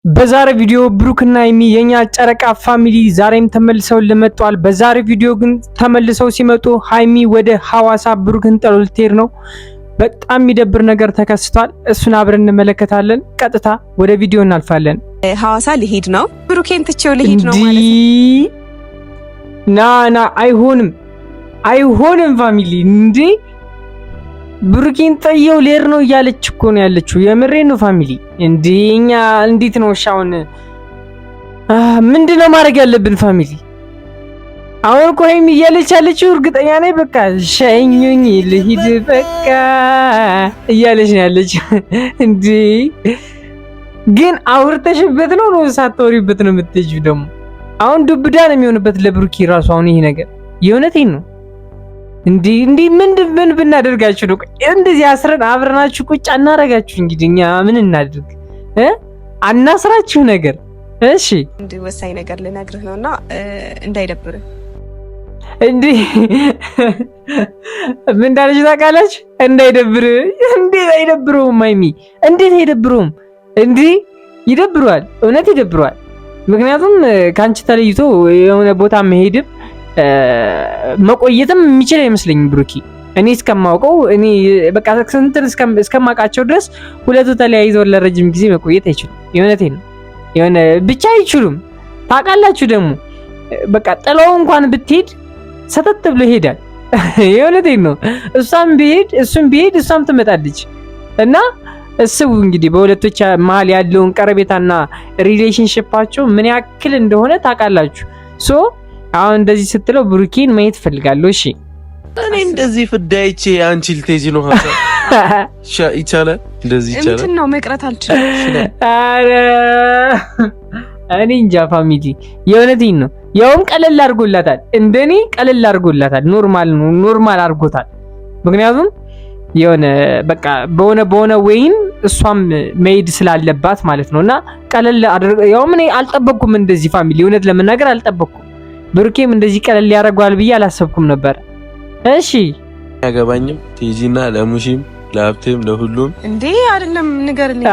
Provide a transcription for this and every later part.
በዛሬ ቪዲዮ ብሩክና ሀይሚ የኛ ጨረቃ ፋሚሊ ዛሬም ተመልሰው ለመጣዋል። በዛሬ ቪዲዮ ግን ተመልሰው ሲመጡ ሀይሚ ወደ ሐዋሳ ብሩክን ጥሎ ልትሄድ ነው። በጣም የሚደብር ነገር ተከስቷል። እሱን አብረን እንመለከታለን። ቀጥታ ወደ ቪዲዮ እናልፋለን። ሐዋሳ ልሄድ ነው፣ ብሩኬን ትቼው ልሄድ ነው ማለት ነው። ና አይሆንም ፋሚሊ እንዴ ብሩኬን ጠየው ሌር ነው እያለች እኮ ነው ያለችው። የምሬ ነው ፋሚሊ እንዴኛ እንዴት ነው ሻውን ምንድነው ማድረግ ያለብን ፋሚሊ? አሁን እኮ ሀይሚ እያለች ያለችው እርግጠኛ ነኝ በቃ ሸኙኝ ልሂድ በቃ እያለች ነው ያለችው። እንዴ ግን አውርተሽበት ነው ሳትወሪበት ነው የምትሄጂው? ደግሞ አሁን ዱብዳ ነው የሚሆንበት ለብሩኬ ራሱ አሁን ይሄ ነገር የእውነቴን ነው። እንዴ ምን ብናደርጋችሁ ነው እንደዚህ አስረን አብረናችሁ ቁጭ አናረጋችሁ? እንግዲህ እኛ ምን እናድርግ አናስራችሁ ነገር። እሺ እንዴ ወሳኝ ነገር ልነግርህ ነውና እንዳይደብርህ። እንዴ ምን እንዳለች ታውቃለች? እንዳይደብርህ። እንዴ አይደብረውም ሀይሚ፣ እንዴት አይደብረውም? እንዴ ይደብረዋል፣ እውነት ይደብረዋል። ምክንያቱም ካንቺ ተለይቶ የሆነ ቦታ መሄድም መቆየትም የሚችል አይመስለኝም ብሩኬ። እኔ እስከማውቀው እኔ በቃ ስንትን እስከማውቃቸው ድረስ ሁለቱ ተለያይዘው ለረጅም ጊዜ መቆየት አይችሉም። የእውነቴን ነው። የሆነ ብቻ አይችሉም። ታውቃላችሁ ደግሞ በቃ ጥለው እንኳን ብትሄድ ሰተት ብሎ ይሄዳል። የእውነቴን ነው። እሷም ቢሄድ እሷም ትመጣለች እና እስቡ እንግዲህ በሁለቶች መሀል ያለውን ቀረቤታና ሪሌሽንሺፓቸው ምን ያክል እንደሆነ ታውቃላችሁ። ሶ አሁን እንደዚህ ስትለው ብሩኬን ማየት ፈልጋለሁ። እሺ እኔ እንደዚህ ፍዳይቼ አንቺ ልትሄጂ ነው ሀሳብ ይቻላል? እንደዚህ ይቻላል? እንትን ነው መቅረት አልችልም። አረ እኔ እንጃ ፋሚሊ፣ የእውነቴን ነው። ያውም ቀለል አድርጎላታል፣ እንደኔ ቀለል አድርጎላታል። ኖርማል አድርጎታል። ምክንያቱም የሆነ በቃ በሆነ ወይን እሷም መሄድ ስላለባት ማለት ነውና ቀለል አድርጎ ያውም እኔ አልጠበቅኩም እንደዚህ ፋሚሊ፣ እውነት ለመናገር አልጠበቅኩም። ብሩኬም እንደዚህ ቀለል ያደርገዋል ብዬ አላሰብኩም ነበር። እሺ ያገባኝም ቲጂና ለሙሺም ለሀብቴም ለሁሉም እንዴ አይደለም ንገርልኝ።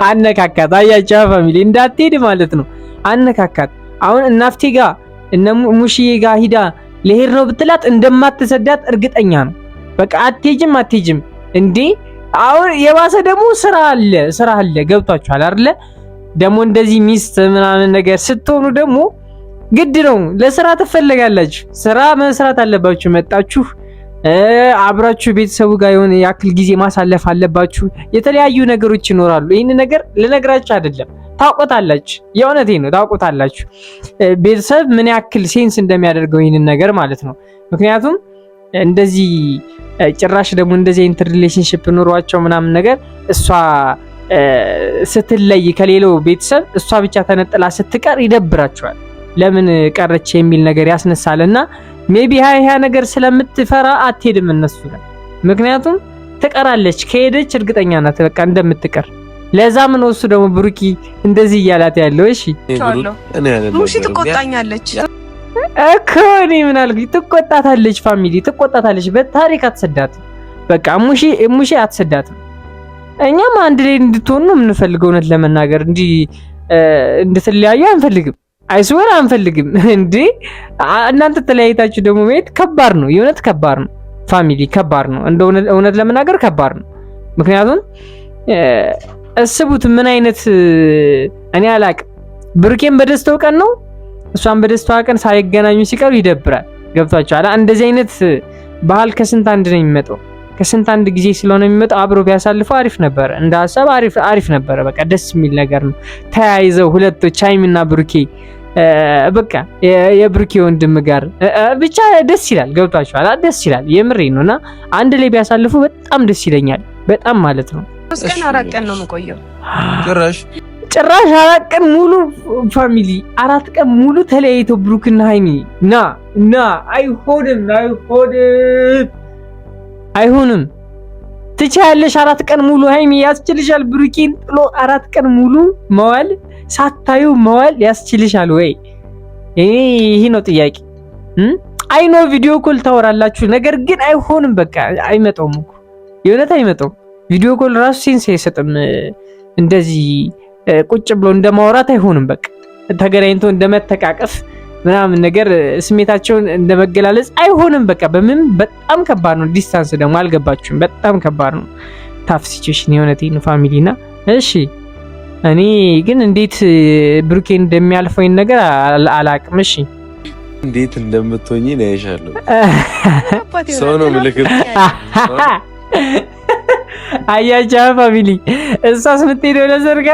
አነካካት። አያቻ ፋሚሊ እንዳትሄድ ማለት ነው። አነካካት። አሁን እናፍቴ ጋር እነ ሙሺዬ ጋር ሂዳ ለሄድ ነው ብትላት እንደማትሰዳት እርግጠኛ ነው። በቃ አትሄጂም እንዴ። አሁን የባሰ ደግሞ ስራ አለ። ገብቷችኋል አይደለ? ደግሞ እንደዚህ ሚስት ምናምን ነገር ስትሆኑ ደግሞ ግድ ነው ለስራ ትፈልጋላችሁ። ስራ መስራት አለባችሁ። መጣችሁ አብራችሁ ቤተሰቡ ጋር የሆነ ያክል ጊዜ ማሳለፍ አለባችሁ። የተለያዩ ነገሮች ይኖራሉ። ይህን ነገር ልነግራችሁ አይደለም፣ ታውቁታላችሁ። የእውነቴን ነው፣ ታውቁታላችሁ ቤተሰብ ምን ያክል ሴንስ እንደሚያደርገው ይህንን ነገር ማለት ነው። ምክንያቱም እንደዚህ ጭራሽ ደግሞ እንደዚህ ኢንተር ሪሌሽንሺፕ ኑሯቸው ምናምን ነገር እሷ ስትለይ ከሌላው ቤተሰብ እሷ ብቻ ተነጥላ ስትቀር ይደብራቸዋል። ለምን ቀረች የሚል ነገር ያስነሳልና ሜቢ ያ ነገር ስለምትፈራ አትሄድም እነሱ ጋር። ምክንያቱም ትቀራለች፣ ከሄደች እርግጠኛ ናት በቃ እንደምትቀር። ለዛም ነው እሱ ደግሞ ብሩኪ እንደዚህ እያላት ያለው። እሺ ሙሺ ትቆጣኛለች እኮ እኔ ምን አልኩኝ? ትቆጣታለች ፋሚሊ ትቆጣታለች። በታሪክ አትሰዳትም። በቃ ሙሺ አትሰዳትም። እኛም አንድ ላይ እንድትሆኑ ነው የምንፈልገው። እውነት ለመናገር እንድትለያዩ አንፈልግም። አይስወር አንፈልግም። እንዴ እናንተ ተለያይታችሁ ደግሞ መሄድ ከባድ ነው። የእውነት ከባድ ነው ፋሚሊ፣ ከባድ ነው። እንደ እውነት ለመናገር ከባድ ነው። ምክንያቱም እስቡት ምን አይነት እኔ አላቅም። ብሩኬን በደስታው ቀን ነው እሷን በደስታዋ ቀን ሳይገናኙ ሲቀሩ ይደብራል። ገብቷችኋል? እንደዚህ አይነት ባህል ከስንት አንድ ነው የሚመጣው። ከስንት አንድ ጊዜ ስለሆነ የሚመጣው አብሮ ቢያሳልፉ አሪፍ ነበረ። እንደ ሀሳብ አሪፍ ነበረ። በቃ ደስ የሚል ነገር ነው። ተያይዘው ሁለቶች ሀይሚና ብሩኬ በቃ የብሩኬ ወንድም ጋር ብቻ ደስ ይላል። ገብቷችኋል? ደስ ይላል። የምሬ ነውና አንድ ላይ ቢያሳልፉ በጣም ደስ ይለኛል። በጣም ማለት ነው። 3 ቀን 4 ቀን ነው የምቆየው። ጭራሽ 4 ቀን ሙሉ ፋሚሊ 4 ቀን ሙሉ ተለያይተው ብሩክና ሀይሚ ና አይሆንም። ትቻለሽ 4 ቀን ሙሉ ሀይሚ ያስችልሻል? ብሩኬን ጥሎ 4 ቀን ሙሉ መዋል ሳታዩ መዋል ያስችልሻል ወይ? ይሄ ነው ጥያቄ። አይኖ ቪዲዮ ኮል ታወራላችሁ፣ ነገር ግን አይሆንም። በቃ አይመጣውም እኮ የእውነት አይመጣውም። ቪዲዮ ኮል ራሱ ሴንስ አይሰጥም። እንደዚህ ቁጭ ብሎ እንደማውራት አይሆንም። በቃ ተገናኝቶ እንደመተቃቀፍ ምናምን ነገር ስሜታቸውን እንደመገላለጽ አይሆንም። በቃ በምን በጣም ከባድ ነው። ዲስታንስ ደግሞ አልገባችሁም? በጣም ከባድ ነው። ታፍ ሲቹዌሽን የሆነቴን ፋሚሊና እሺ እኔ ግን እንዴት ብሩኬ እንደሚያልፈው ነገር አላቅም። እሺ እንዴት እንደምትሆኚ ነው ያይሻለሁ። ሰው ነው ምልክት አያቻ ፋሚሊ እሷስ የምትሄደው ለሰርጋ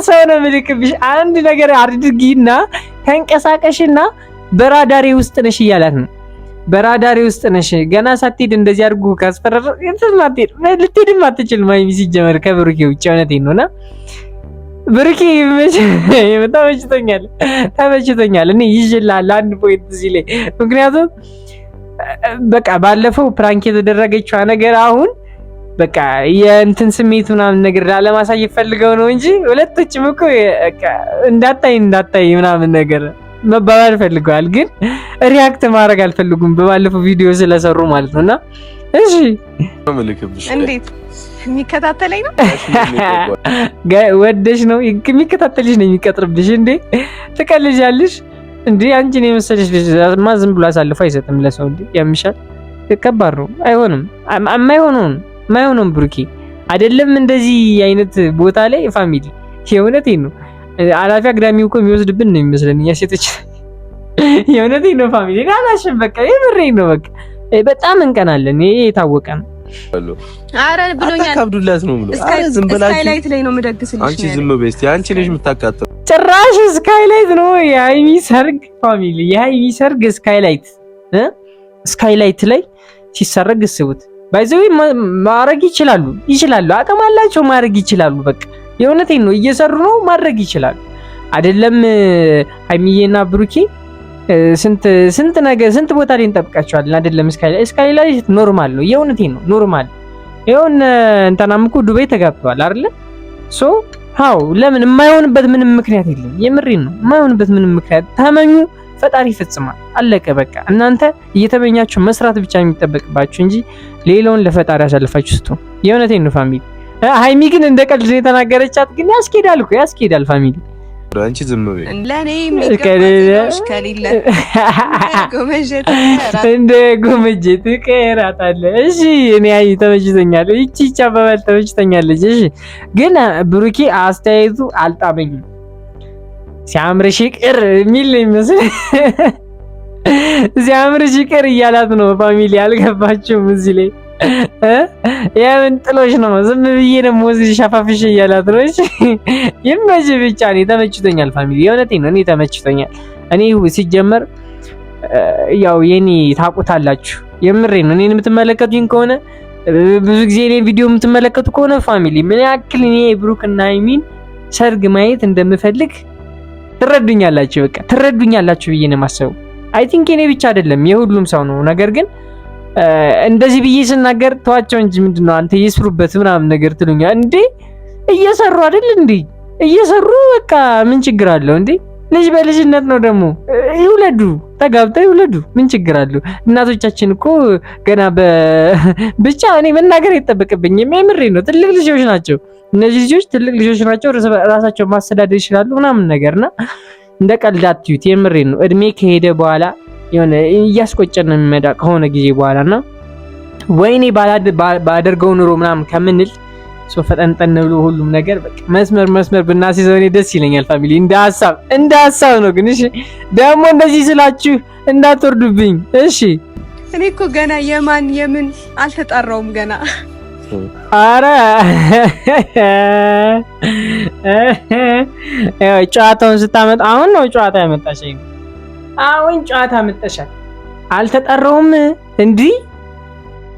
ሰው ነው ምልክብሽ። አንድ ነገር አድርጊና ተንቀሳቀሽና በራዳሪ ውስጥ ነሽ እያላት ነው። በራዳሪ ውስጥ ነሽ ገና ሳትሄድ እንደዚህ አድርጉ ካስፈራራ ልትሄድም አትችልም። ማይሚ ሲጀመር ከብሩኬ ውጭ እውነቴን ነውና ብሩኬ ተመችቶኛል። እኔ ይዤልሃል አንድ ፖይንት እዚህ ላይ ምክንያቱም በቃ ባለፈው ፕራንክ የተደረገችው ነገር አሁን በቃ የእንትን ስሜት ምናምን ነገር ላለማሳየት ፈልገው ነው እንጂ ሁለቶችም እኮ እንዳታይ ምናምን ነገር መባባል ፈልገዋል፣ ግን ሪያክት ማድረግ አልፈልጉም በባለፈው ቪዲዮ ስለሰሩ ማለት ነውና እሺ እንዴት የሚከታተለኝ ነው ወደሽ ነው የሚከታተልሽ ነው የሚቀጥርብሽ እንዴ ትቀልጃለሽ እንዴ አንቺ ነው የመሰለሽ ልጅማ ዝም ብሎ አሳልፎ አይሰጥም ለሰው እንዴ ያምሻል ከባድ ነው አይሆንም ማይሆንም ብሩኬ አይደለም እንደዚህ አይነት ቦታ ላይ ፋሚሊ የእውነቴን ነው አላፊ አግዳሚው እኮ የሚወስድብን ነው የሚመስለን እኛ ሴቶች የእውነቴን ነው ፋሚሊ አላሽም በቃ የምሬን ነው በቃ በጣም እንቀናለን ይሄ የታወቀ ነው አረ ብሎኛል አታካብዱላት ነው ብሎ ዝም ብላችሁ ስካይላይት ላይ ነው የምደግስልሽ አንቺ ዝም በይ እስቲ አንቺ ልጅ የምታቃጥለው ጭራሽ ስካይላይት ነው የሃይሚ ሰርግ ፋሚሊ የሃይሚ ሰርግ ስካይላይት ላይ ሲሰረግ እስቡት ባይዘው ማድረግ ይችላሉ አቅም አላቸው ማድረግ ይችላሉ በቃ የእውነቴን ነው እየሰሩ ነው ማድረግ ይችላሉ አይደለም ሃይሚዬና ብሩኬ ስንት ነገር ስንት ቦታ ላይ እንጠብቃቸዋለን አይደለም ስካይላይት ኖርማል ነው የእውነቴን ነው ኖርማል ይሁን እንተናም እኮ ዱባይ ተጋብተዋል አይደል ሶ ሃው ለምን የማይሆንበት ምንም ምክንያት የለም የምሬን ነው የማይሆንበት ምንም ምክንያት ተመኙ ፈጣሪ ይፈጽማል አለቀ በቃ እናንተ እየተመኛችሁ መስራት ብቻ የሚጠበቅባችሁ እንጂ ሌላውን ለፈጣሪ አሳልፋችሁ ስጡ የእውነቴን ነው ፋሚሊ ሃይሚ ግን እንደ ቀልድ ነው የተናገረቻት ግን ያስኬዳል ፋሚሊ አንቺ ዝም በይ ለኔ የሚገባሽ ከሌለ እንደ ጎመጀት ከራታለ እሺ እኔ አይ ተመችቶኛል እቺ ቻባባል ተመችቶኛለች እሺ ግን ብሩኬ አስተያየቱ አልጣመኝም ሲያምርሽ ይቅር የሚል ይመስል ሲያምርሽ ይቅር እያላት ነው ፋሚሊ አልገባችሁም እዚህ ላይ የምን ጥሎሽ ነው ዝም ብዬ ደግሞ እዚህ ሻፋፍሽ እያላት ነው እሺ ይመች ብቻ እኔ ተመችቶኛል ፋሚሊ የእውነቴን ነው እኔ ተመችቶኛል እኔ ሲጀመር ያው የኔ ታውቁታላችሁ የምሬን ነው እኔን የምትመለከቱኝ ከሆነ ብዙ ጊዜ እኔ ቪዲዮ የምትመለከቱ ከሆነ ፋሚሊ ምን ያክል እኔ ብሩክና ሃይሚን ሰርግ ማየት እንደምፈልግ ትረዱኛላችሁ በቃ ትረዱኛላችሁ ብዬ ነው የማስበው አይ ቲንክ እኔ ብቻ አይደለም የሁሉም ሰው ነው ነገር ግን እንደዚህ ብዬ ስናገር ተዋቸው እንጂ ምንድነው አንተ ይስሩበት ምናምን ነገር ትሉኛ እንዴ እየሰሩ አይደል እንዴ እየሰሩ በቃ ምን ችግር አለው እንዴ ልጅ በልጅነት ነው ደግሞ ይውለዱ ተጋብተው ይውለዱ ምን ችግር አለው እናቶቻችን እኮ ገና ብቻ እኔ መናገር አይጠበቅብኝም የምሬ ነው ትልቅ ልጆች ናቸው እነዚህ ልጆች ትልቅ ልጆች ናቸው ራሳቸው ማስተዳደር ይችላሉ ምናምን ነገርና እንደ ቀልድ አትዩት የምሬ ነው እድሜ ከሄደ በኋላ የሆነ እያስቆጨን ነው የሚመጣ ከሆነ ጊዜ በኋላና ወይኔ ባደርገው ኑሮ ምናምን ከምንል ሶ ፈጠንጠን ብሎ ሁሉም ነገር በቃ መስመር ብናስይዘው እኔ ደስ ይለኛል ፋሚሊ እንደ ሐሳብ ነው ግን እሺ ደግሞ እንደዚህ ስላችሁ እንዳትወርዱብኝ እሺ እኔ እኮ ገና የምን አልተጣራውም ገና አረ ጨዋታውን ስታመጣ አሁን ነው ጨዋታ ያመጣሽ አሁን ጨዋታ መጣሻል አልተጣራውም እንዴ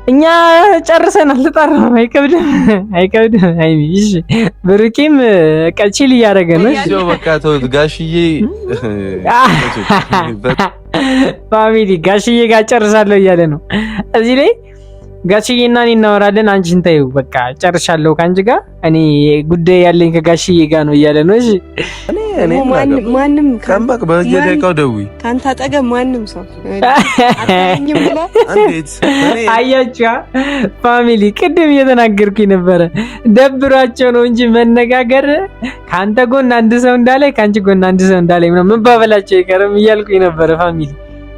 እኛ ጨርሰን አልተጣራውም አይከብድም ሃይሚ እሺ ብሩኬም ቀልቺል እያደረገ ነው እሺ በቃ ተውት ጋሽዬ ፋሚሊ ጋሽዬ ጋር ጨርሳለሁ እያለ ነው እዚህ ላይ ጋሽዬና እኔ እናወራለን አንቺን ተይው በቃ ጨርሻለሁ ካንቺ ጋር እኔ ጉዳይ ያለኝ ከጋሽዬ ጋር ነው እያለ ነው እሺ እኔ ማንም ካምባክ በየደቂቃው ደውይ ካንተ አጠገብ ማንም ሰው አታኝም ብላ እንዴት አያችሁ ፋሚሊ ቅድም እየተናገርኩኝ ነበረ ደብሯቸው ነው እንጂ መነጋገር ካንተ ጎን አንድ ሰው እንዳለ ካንቺ ጎን አንድ ሰው እንዳለ ምንም መባበላቸው ይቀርም እያልኩኝ ነበረ ፋሚሊ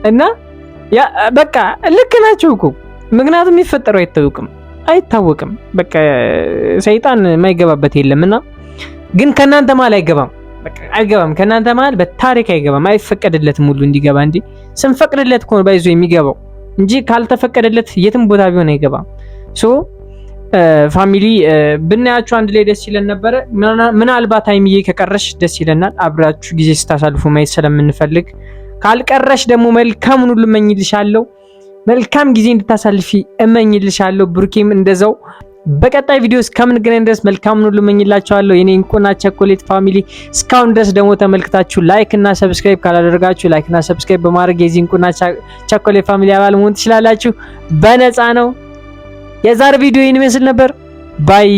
እና ያ በቃ ልክ ናቸው እኮ ምክንያቱም የሚፈጠረው አይታወቅም በቃ ሰይጣን የማይገባበት የለምና ግን ከናንተ ማል አይገባም ከናንተ ማል በታሪክ አይገባም አይፈቀድለትም ሁሉ እንዲገባ እንዴ ስንፈቅድለት እኮ ነው ባይዞ የሚገባው እንጂ ካልተፈቀደለት የትም ቦታ ቢሆን አይገባም ሶ ፋሚሊ ብናያችሁ አንድ ላይ ደስ ይለን ነበር ምናልባት አይምዬ ከቀረሽ ደስ ይለናል አብራችሁ ጊዜ ስታሳልፉ ማየት ስለምንፈልግ ካልቀረሽ ደግሞ መልካሙን ሁሉ እመኝልሻለሁ መልካም ጊዜ እንድታሳልፊ እመኝልሻለሁ ብሩኬም እንደዛው በቀጣይ ቪዲዮ እስከምንገናኝ ድረስ መልካሙን ሁሉ እመኝላችኋለሁ የኔ እንቁና ቸኮሌት ፋሚሊ እስካሁን ድረስ ደግሞ ተመልክታችሁ ላይክ እና ሰብስክራይብ ካላደረጋችሁ ላይክ እና ሰብስክራይብ በማድረግ የዚህ እንቁና ቸኮሌት ፋሚሊ አባል መሆን ትችላላችሁ በነፃ ነው የዛሬ ቪዲዮ ይህን ይመስል ነበር ባይ